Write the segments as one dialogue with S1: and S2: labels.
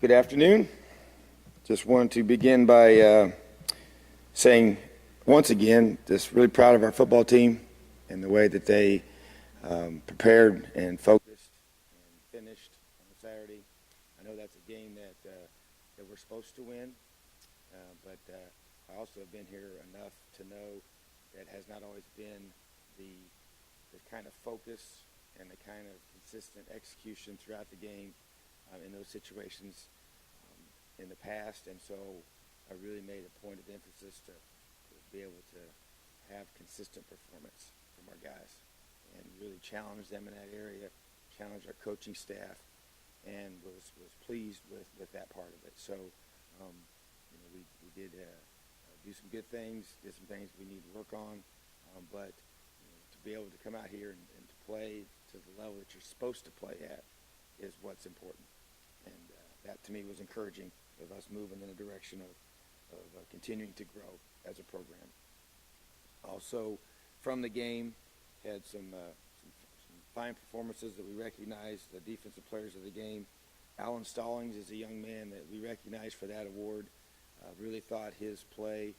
S1: Good afternoon. Just wanted to begin by saying once again, just really proud of our football team and the way that they prepared and focused and finished on Saturday. I know that's a game that we're supposed to win, but I also have been here enough to know that has not always been the kind of focus and the kind of consistent execution throughout the game in those situations in the past, and so I really made a point of emphasis to be able to have consistent performance from our guys and really challenge them in that area, challenge our coaching staff, and was pleased with that part of it. So, we did do some good things, did some things we need to work on, but to be able to come out here and to play to the level that you're supposed to play at is what's important. And that, to me, was encouraging of us moving in a direction of continuing to grow as a program. Also, from the game, had some fine performances that we recognized, the defensive players of the game. Alan Stallings is a young man that we recognize for that award. Really thought his play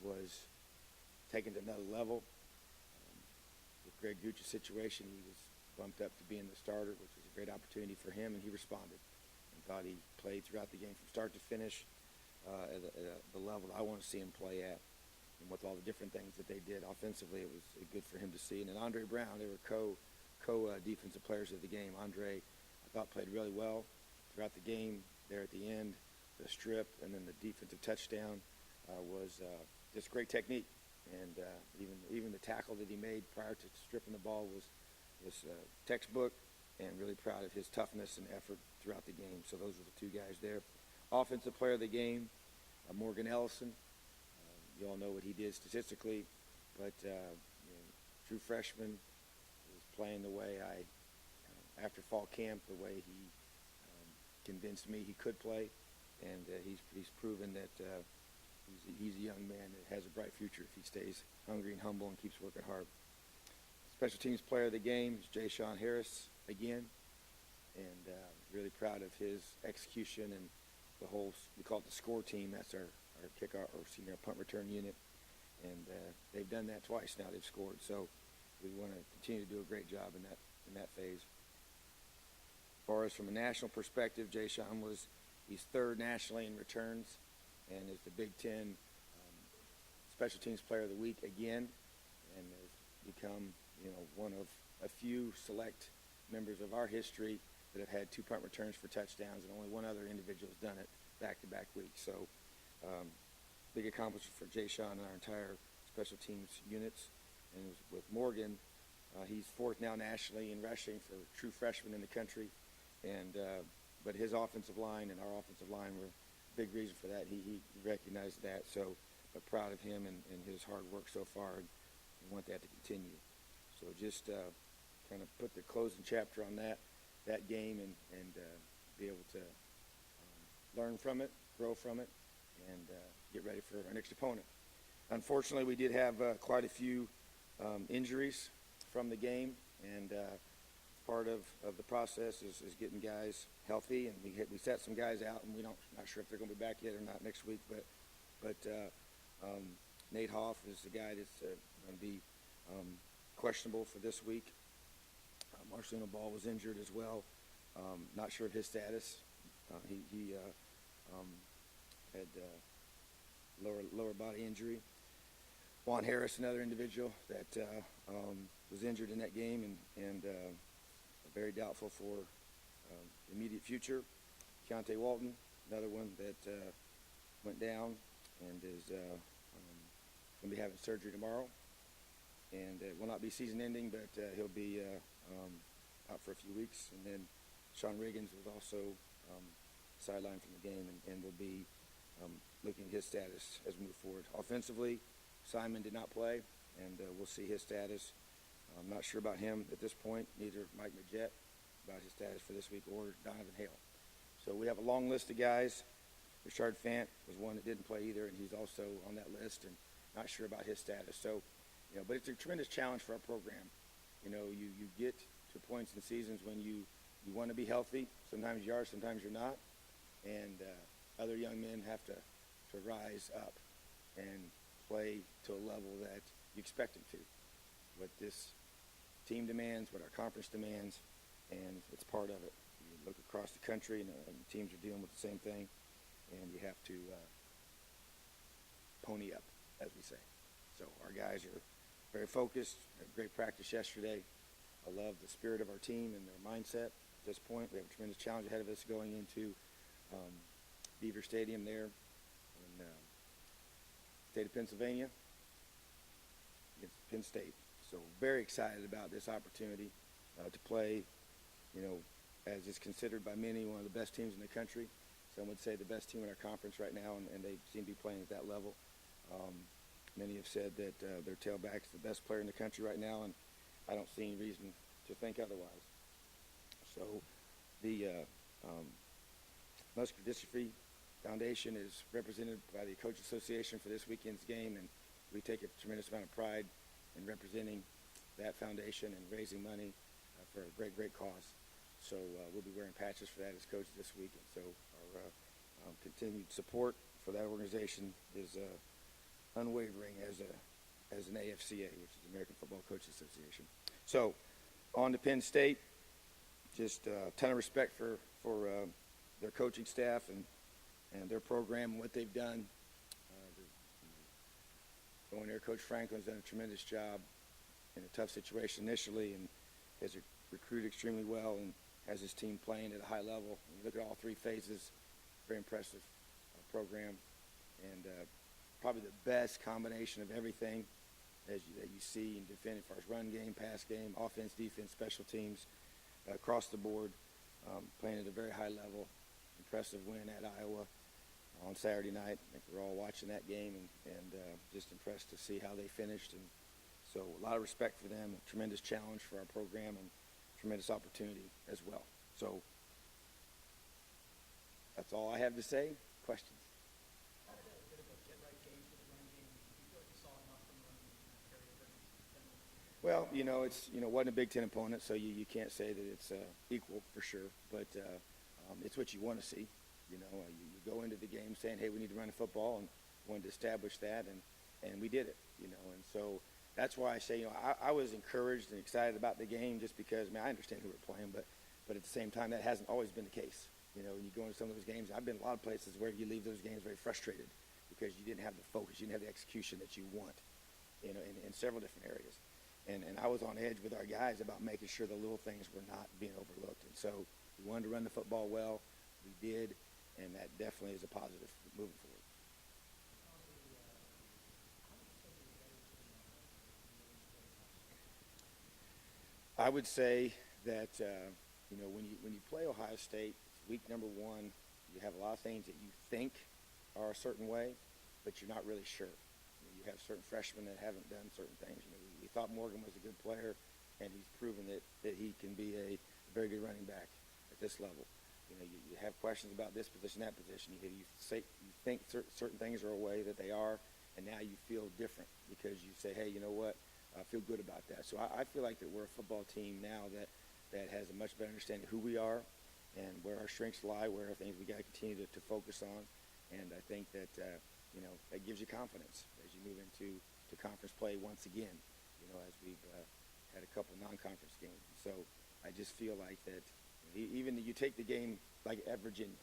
S1: was taken to another level. With Greg Gooch's situation, he was bumped up to being the starter, which was a great opportunity for him, and he responded and thought he played throughout the game from start to finish at the level that I want to see him play at. And with all the different things that they did offensively, it was good for him to see. And then Andre Brown, they were co-defensive players of the game. Andre, I thought, played really well throughout the game. There at the end, the strip, and then the defensive touchdown was just great technique. And even the tackle that he made prior to stripping the ball was textbook, and really proud of his toughness and effort throughout the game. So those were the two guys there. Offensive player of the game, Morgan Ellison. You all know what he did statistically, but true freshman, was playing the way after fall camp, the way he convinced me he could play, and he's proven that he's a young man that has a bright future if he stays hungry and humble and keeps working hard. Special teams player of the game is Jay Sean Harris again, and really proud of his execution and the whole, we call it the score team. That's our kickoff or senior punt return unit, and they've done that twice now. They've scored, so we want to continue to do a great job in that phase. As far as from a national perspective, Jay Sean he's third nationally in returns, and is the Big Ten Special Teams Player of the Week again, and has become one of a few select members of our history that have had 2 punt returns for touchdowns, and only one other individual has done it back-to-back weeks. So big accomplishment for Jay Sean and our entire special teams units. And with Morgan, he's fourth now nationally in rushing for true freshmen in the country, and but his offensive line and our offensive line were a big reason for that. He recognized that, so but proud of him and his hard work so far, and want that to continue. So just kind of put the closing chapter on that game and be able to learn from it, grow from it, and get ready for our next opponent. Unfortunately, we did have quite a few injuries from the game, and part of the process is getting guys healthy, and we set some guys out, and not sure if they're going to be back yet or not next week, but Nate Hoff is the guy that's going to be questionable for this week. Marcelino Ball was injured as well. Not sure of his status. He had lower body injury. Juan Harris, another individual that was injured in that game and very doubtful for immediate future. Keontae Walton, another one that went down and is going to be having surgery tomorrow. And it will not be season-ending, but he'll be out for a few weeks. And then Sean Riggins was also sidelined from the game and will be looking at his status as we move forward. Offensively, Simon did not play, and we'll see his status. I'm not sure about him at this point, neither Mike Majette about his status for this week or Donovan Hale. So we have a long list of guys. Richard Fant was one that didn't play either, and he's also on that list and not sure about his status. So, but it's a tremendous challenge for our program. You get to points in seasons when you want to be healthy. Sometimes you are, sometimes you're not. and other young men have to rise up and play to a level that you expect them to. What this team demands, what our conference demands, and it's part of it. You look across the country, and teams are dealing with the same thing, and you have to pony up, as we say. So our guys are very focused. Had a great practice yesterday. I love the spirit of our team and their mindset at this point. We have a tremendous challenge ahead of us going into Beaver Stadium there in the state of Pennsylvania against Penn State. So very excited about this opportunity to play, as is considered by many one of the best teams in the country. Some would say the best team in our conference right now, and they seem to be playing at that level. Many have said that their tailback is the best player in the country right now, and I don't see any reason to think otherwise. So the Muscular Dystrophy Foundation is represented by the Coach Association for this weekend's game, and we take a tremendous amount of pride in representing that foundation and raising money for a great, great cause. So we'll be wearing patches for that as coaches this week, and so our continued support for that organization is unwavering as an AFCA, which is the American Football Coaches Association. So on to Penn State. Just a ton of respect for their coaching staff and their program and what they've done. Going there, Coach Franklin's done a tremendous job in a tough situation initially, and has recruited extremely well and has his team playing at a high level. When you look at all three phases, very impressive program, and probably the best combination of everything that you see and defend as far as run game, pass game, offense, defense, special teams, across the board, playing at a very high level. Impressive win at Iowa on Saturday night. I think we're all watching that game and just impressed to see how they finished. And so a lot of respect for them, a tremendous challenge for our program, and tremendous opportunity as well. So that's all I have to say. Questions? Well, it's wasn't a Big Ten opponent, so you can't say that it's equal for sure, but it's what you want to see. You go into the game saying, hey, we need to run the football, and wanted to establish that, and we did it. And so that's why I say, I was encouraged and excited about the game just because, I understand who we're playing, but at the same time, that hasn't always been the case. When you go into some of those games, I've been a lot of places where you leave those games very frustrated because you didn't have the focus, you didn't have the execution that you want, in several different areas. And I was on edge with our guys about making sure the little things were not being overlooked. And so we wanted to run the football well. We did, and that definitely is a positive moving forward. I would say that, when you play Ohio State, week number one, you have a lot of things that you think are a certain way, but you're not really sure. You have certain freshmen that haven't done certain things. We thought Morgan was a good player, and he's proven that he can be a very good running back at this level. You have questions about this position, that position. You think certain things are a way that they are, and now you feel different because you say, hey, you know what? I feel good about that. So I feel like that we're a football team now that has a much better understanding of who we are and where our strengths lie, where are things we got to continue to focus on. And I think that, that gives you confidence as you move into conference play once again, as we've had a couple non-conference games. So I just feel like that even you take the game like at Virginia.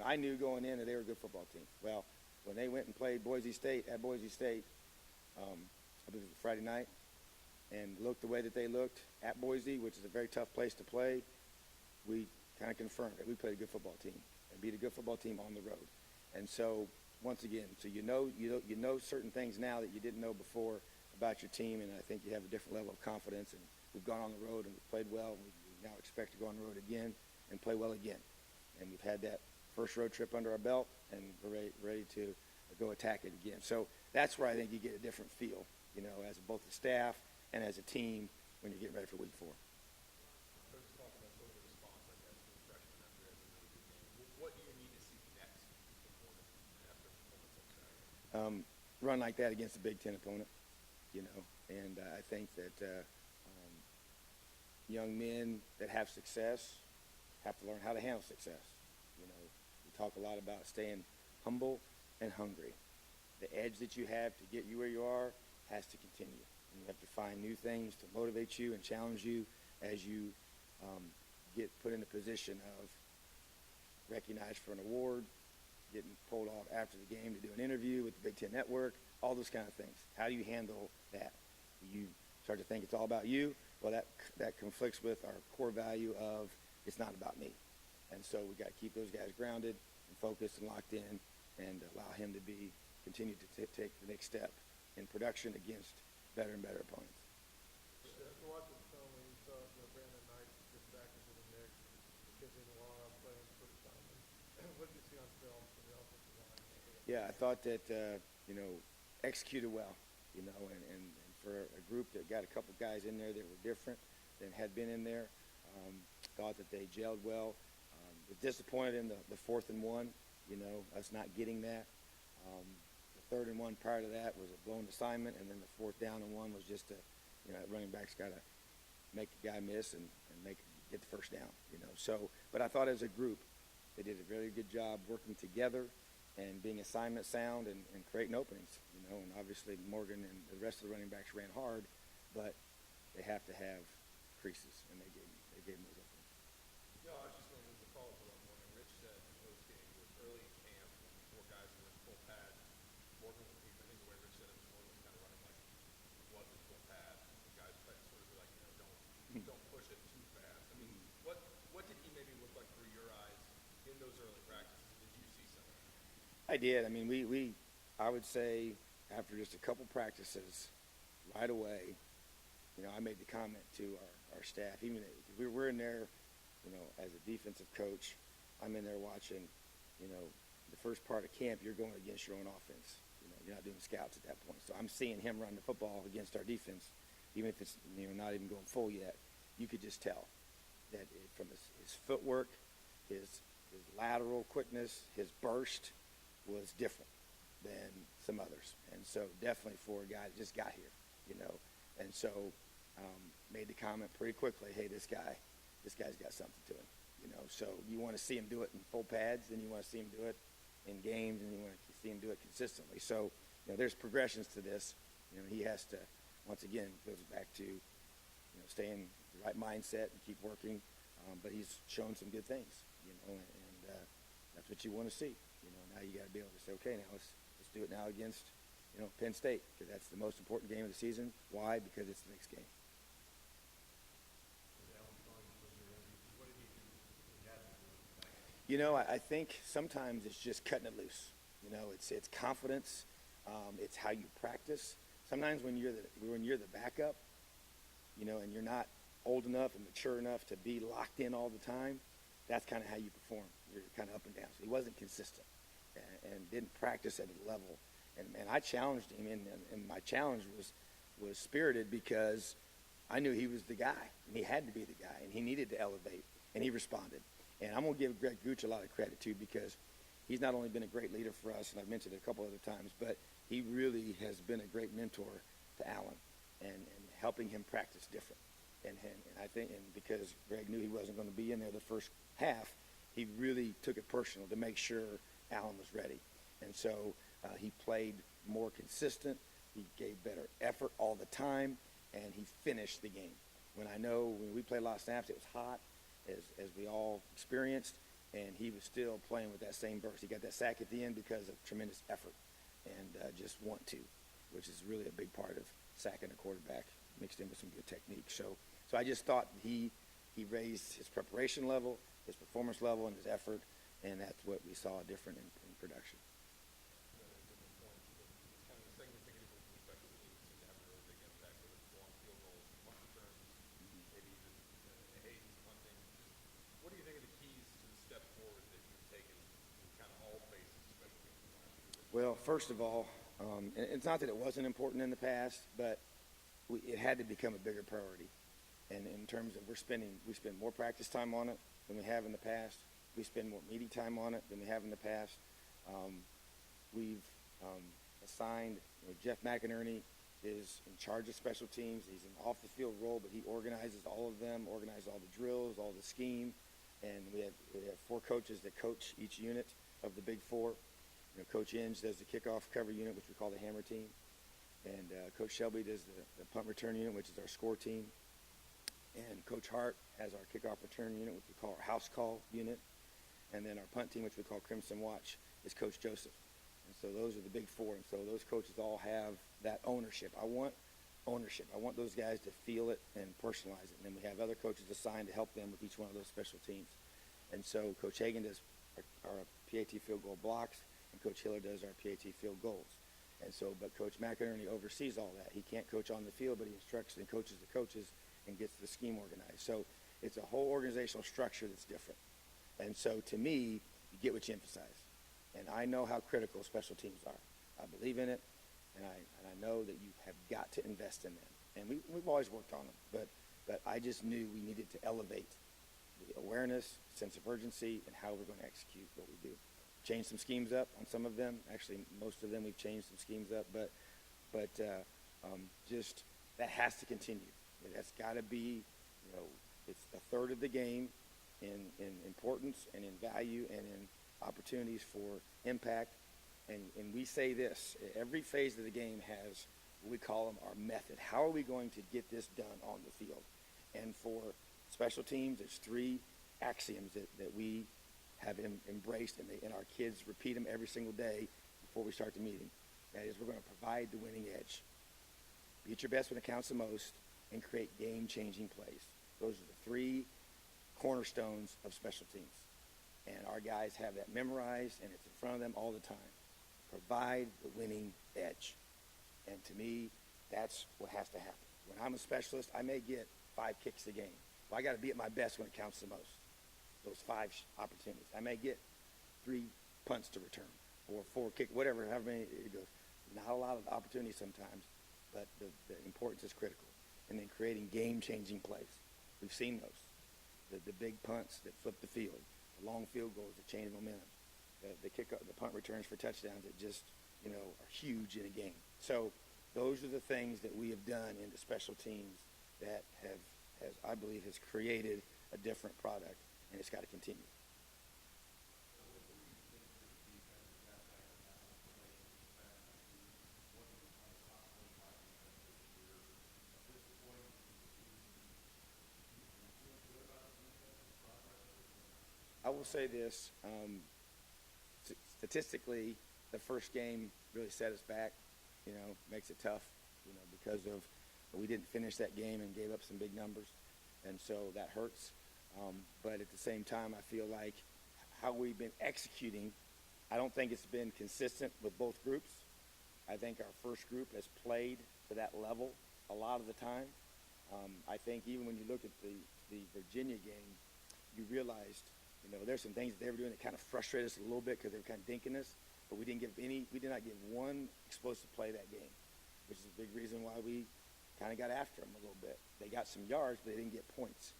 S1: I knew going in that they were a good football team. Well, when they went and played Boise State at Boise State, I believe it was Friday night, and looked the way that they looked at Boise, which is a very tough place to play, we kind of confirmed that we played a good football team and beat a good football team on the road. And so once again, so you know certain things now that you didn't know before about your team, and I think you have a different level of confidence. And we've gone on the road and we've played well, and we now expect to go on the road again and play well again. And we've had that first road trip under our belt, and we're ready to go attack it again. So that's where I think you get a different feel, as both the staff and as a team when you're getting ready for week 4. Run like that against a Big Ten opponent, and I think that young men that have success have to learn how to handle success, We talk a lot about staying humble and hungry. The edge that you have to get you where you are has to continue. And you have to find new things to motivate you and challenge you as you get put in a position of recognized for an award, getting pulled off after the game to do an interview with the Big Ten Network, all those kind of things. How do you handle that? You start to think it's all about you. Well, that conflicts with our core value of it's not about me. And so we got to keep those guys grounded and focused and locked in and allow him to continue to take the next step in production against better and better opponents.
S2: After watching the film, when you saw Brandon Knight get back into the mix, kicking the long out playing for Simon, what did you see on film from the offensive line?
S1: Yeah, I thought that, executed well, and for a group that got a couple guys in there that were different than had been in there, thought that they gelled well. Was disappointed in the 4th and 1, us not getting that. The 3rd and 1 prior to that was a blown assignment, and then the 4th down and 1 was just running back's got to make the guy miss and get the first down, So, but I thought as a group, they did a very good job working together and being assignment sound and creating openings, and obviously Morgan and the rest of the running backs ran hard, but they have to have creases, and they gave them those openings.
S3: No, I was just going to follow up on one morning. Rich said in post-game was early in camp, before guys were in full pad. Morgan, I think the way Rich said it was Morgan was kind of running like it wasn't full pad. The guys tried to sort of be like, don't push it too fast. I mean, what did he maybe look like through your eyes in those early practices? Did you see something?
S1: I did. I mean, I would say after just a couple practices, right away, I made the comment to our staff, even if we were in there, as a defensive coach, I'm in there watching, the first part of camp, you're going against your own offense. You're not doing scouts at that point. So I'm seeing him run the football against our defense, even if it's, not even going full yet. You could just tell that from his footwork, his lateral quickness, his burst was different than some others. And so definitely for a guy that just got here, And so made the comment pretty quickly, hey, this guy's got something to him. So you want to see him do it in full pads, then you want to see him do it in games, and you want to see him do it consistently. So, there's progressions to this. He has to, once again, goes back to, stay in the right mindset and keep working. But he's shown some good things, and that's what you want to see. Now you got to be able to say, okay, now let's do it now against, Penn State, because that's the most important game of the season. Why? Because it's the next game. I think sometimes it's just cutting it loose. It's confidence. It's how you practice. Sometimes when you're the backup, and you're not old enough and mature enough to be locked in all the time, that's kind of how you perform. You're kind of up and down. So he wasn't consistent and didn't practice at a level. And I challenged him, and my challenge was spirited because I knew he was the guy, and he had to be the guy, and he needed to elevate, and he responded. And I'm going to give Greg Gooch a lot of credit, too, because he's not only been a great leader for us, and I've mentioned it a couple other times, but he really has been a great mentor to Allen and helping him practice different. And I think, and because Greg knew he wasn't going to be in there the first half, he really took it personal to make sure Allen was ready. And so he played more consistent. He gave better effort all the time, and he finished the game. When we played a lot of snaps, it was hot, as we all experienced, and he was still playing with that same burst. He got that sack at the end because of tremendous effort and just want to, which is really a big part of sacking a quarterback, mixed in with some good technique. So I just thought he raised his preparation level, his performance level, and his effort, and that's what we saw different in production.
S3: What do you think are the keys to the step forward that you've taken in kind of all phases, especially?
S1: Well, first of all, and it's not that it wasn't important in the past, but it had to become a bigger priority. And in terms of we spend more practice time on it than we have in the past. We spend more media time on it than we have in the past. We've assigned Jeff McInerney is in charge of special teams. He's an off-the-field role, but he organizes all of them, organizes all the drills, all the scheme. And we have 4 coaches that coach each unit. of the big four. You know, Coach Inge does the kickoff cover unit, which we call the hammer team. And Coach Shelby does the punt return unit, which is our score team. And Coach Hart has our kickoff return unit, which we call our house call unit. And then our punt team, which we call Crimson Watch, is Coach Joseph. And so those are the big four. And so those coaches all have that ownership. I want ownership. I want those guys to feel it and personalize it. And then we have other coaches assigned to help them with each one of those special teams. And so Coach Hagan does our PAT field goal blocks, and Coach Hiller does our PAT field goals. And so, but Coach McInerney oversees all that. He can't coach on the field, but he instructs and coaches the coaches and gets the scheme organized. So it's a whole organizational structure that's different. And so to me, you get what you emphasize. And I know how critical special teams are. I believe in it, and I know that you have got to invest in them. And we've always worked on them, but I just knew we needed to elevate the awareness, sense of urgency, and how we're going to execute what we do. Change some schemes up on some of them. Actually, most of them we've changed some schemes up, but just that has to continue. That's got to be, you know, it's a third of the game in importance and in value and in opportunities for impact. And we say this, every phase of the game has what we call them our method. How are we going to get this done on the field? And for special teams, there's three axioms that we have embraced, and our kids repeat them every single day before we start the meeting. That is, we're going to provide the winning edge. Be at your best when it counts the most, and create game-changing plays. Those are the three cornerstones of special teams. And our guys have that memorized, and it's in front of them all the time. Provide the winning edge. And to me, that's what has to happen. When I'm a specialist, I may get 5 kicks a game. Well, I got to be at my best when it counts the most. Those 5 opportunities. I may get 3 punts to return or 4 kick, whatever, however many it goes. Not a lot of opportunities sometimes, but the importance is critical. And then creating game-changing plays. We've seen those. The big punts that flip the field, the long field goals that change momentum, the punt returns for touchdowns that just, you know, are huge in a game. So those are the things that we have done in the special teams that has I believe, has created a different product, and it's got to continue. I will say this, statistically, the first game really set us back, you know, makes it tough, you know, because of we didn't finish that game and gave up some big numbers, and so that hurts. But at the same time, I feel like how we've been executing, I don't think it's been consistent with both groups. I think our first group has played to that level a lot of the time. I think even when you look at the Virginia game, you realized, you know, there's some things that they were doing that kind of frustrated us a little bit because they were kind of dinking us, but we did not give one explosive play that game, which is a big reason why we kind of got after them a little bit. They got some yards, but they didn't get points.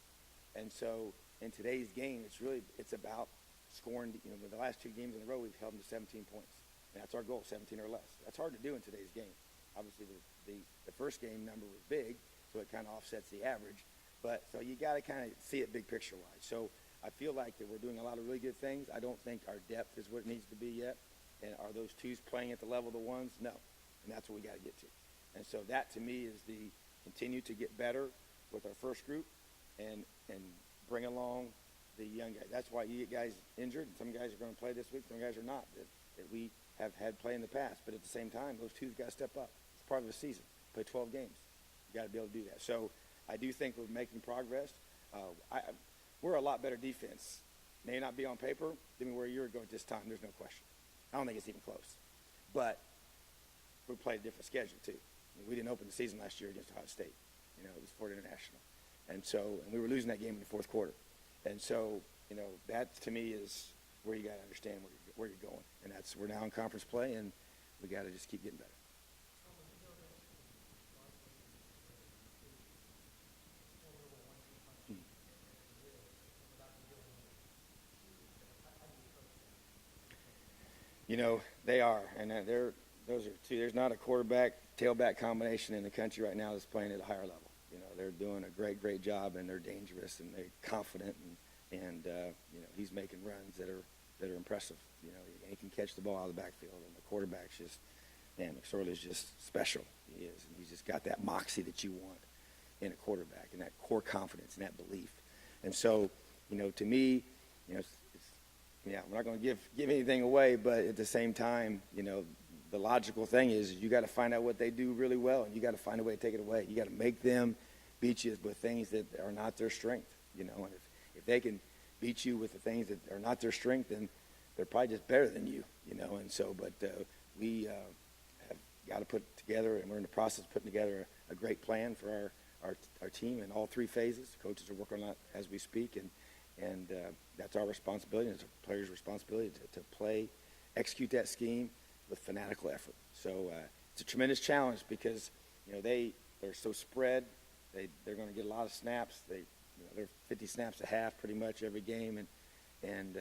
S1: And so in today's game, it's about scoring. You know, with the last 2 games in a row, we've held them to 17 points. And that's our goal, 17 or less. That's hard to do in today's game. Obviously, the first game number was big, so it kind of offsets the average. But so you got to kind of see it big picture-wise. So I feel like that we're doing a lot of really good things. I don't think our depth is what it needs to be yet. And are those 2s playing at the level of the 1s? No. And that's what we got to get to. And so that, to me, is the continue to get better with our first group and bring along the young guys. That's why you get guys injured, and some guys are going to play this week, some guys are not, that we have had play in the past. But at the same time, those 2's got to step up. It's part of the season. Play 12 games. You got to be able to do that. So I do think we're making progress. We're a lot better defense. May not be on paper than we were a year ago at this time. There's no question. I don't think it's even close. But we played a different schedule, too. We didn't open the season last year against Ohio State. You know, it was Florida International. And we were losing that game in the fourth quarter. And so, you know, that to me is where you got to understand where you're going. And we're now in conference play, and we got to just keep getting better. You know, they are, and those are 2. There's not a quarterback tailback combination in the country right now that's playing at a higher level. You know, they're doing a great job, and they're dangerous, and they're confident, and you know, he's making runs that are that are impressive. You know, he can catch the ball out of the backfield, and the quarterback's just, man, McSorley's just special. He is, and he's just got that moxie that you want in a quarterback, and that core confidence and that belief. And so, you know, to me, you know, yeah, we're not going to give anything away, but at the same time, you know, the logical thing is you got to find out what they do really well, and you got to find a way to take it away. You got to make them beat you with things that are not their strength, you know. And if they can beat you with the things that are not their strength, then they're probably just better than you, you know. And so, but we have got to put together, and we're in the process of putting together a great plan for our team in all three phases. The coaches are working on it as we speak, and that's our responsibility. It's a player's responsibility to play, execute that scheme with fanatical effort. So it's a tremendous challenge because, you know, they're so spread. They're going to get a lot of snaps. They're 50 snaps a half pretty much every game, and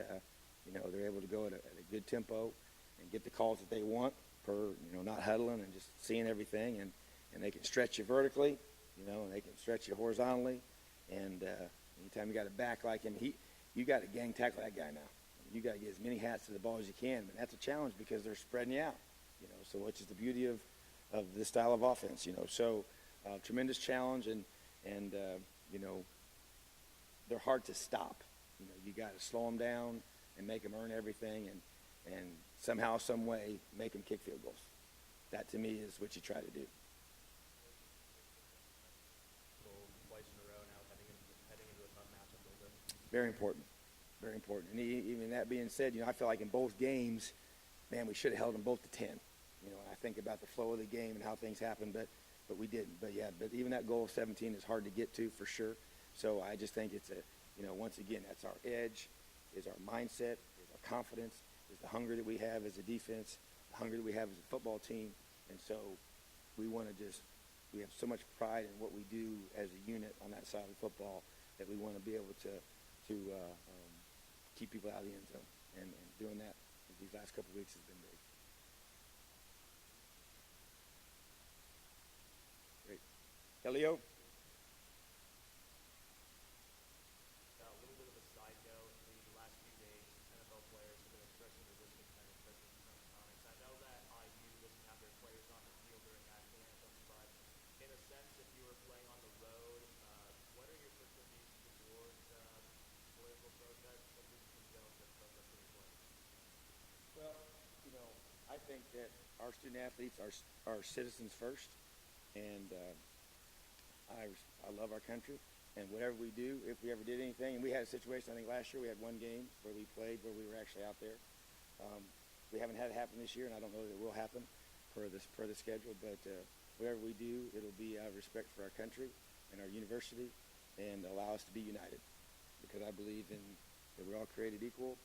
S1: you know, they're able to go at a good tempo and get the calls that they want per, you know, not huddling and just seeing everything, and they can stretch you vertically, you know, and they can stretch you horizontally, and anytime you got a back like him, you got to gang tackle that guy now. You got to get as many hats to the ball as you can, but that's a challenge because they're spreading you out, you know. So which is the beauty of this style of offense, you know. So tremendous challenge, and you know, they're hard to stop. You know, you got to slow them down and make them earn everything, and somehow, some way, make them kick field goals. That to me is what you try to do.
S3: Twice in a row now, heading into a tough matchup a little bit.
S1: Very important. Very important. And even that being said, you know, I feel like in both games, man, we should have held them both to 10. You know, and I think about the flow of the game and how things happened, but we didn't. But, yeah, but even that goal of 17 is hard to get to for sure. So I just think it's you know, once again, that's our edge, is our mindset, is our confidence, is the hunger that we have as a defense, the hunger that we have as a football team. And so we have so much pride in what we do as a unit on that side of football that we want to be able to keep people out of the end zone, and doing that these last couple of weeks has been big. Great. Elio?
S4: A little bit of a side note, the last few days, NFL players have been expressing resistance and expressing some comments. I know that IU doesn't have their players on the field during national anthems, but in a sense, if you were playing on the road, what are your proclivities towards political protests? What does you condone such protests in your play?
S1: Well, you know, I think that our student athletes are citizens first, and I love our country, and whatever we do, if we ever did anything, and we had a situation, I think last year we had one game where we played where we were actually out there. We haven't had it happen this year, and I don't know that it will happen per the schedule, but whatever we do, it'll be out of respect for our country and our university, and allow us to be united, because I believe that we're all created equal.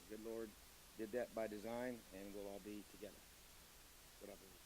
S1: The good Lord did that by design, and we'll all be together. That's what I believe.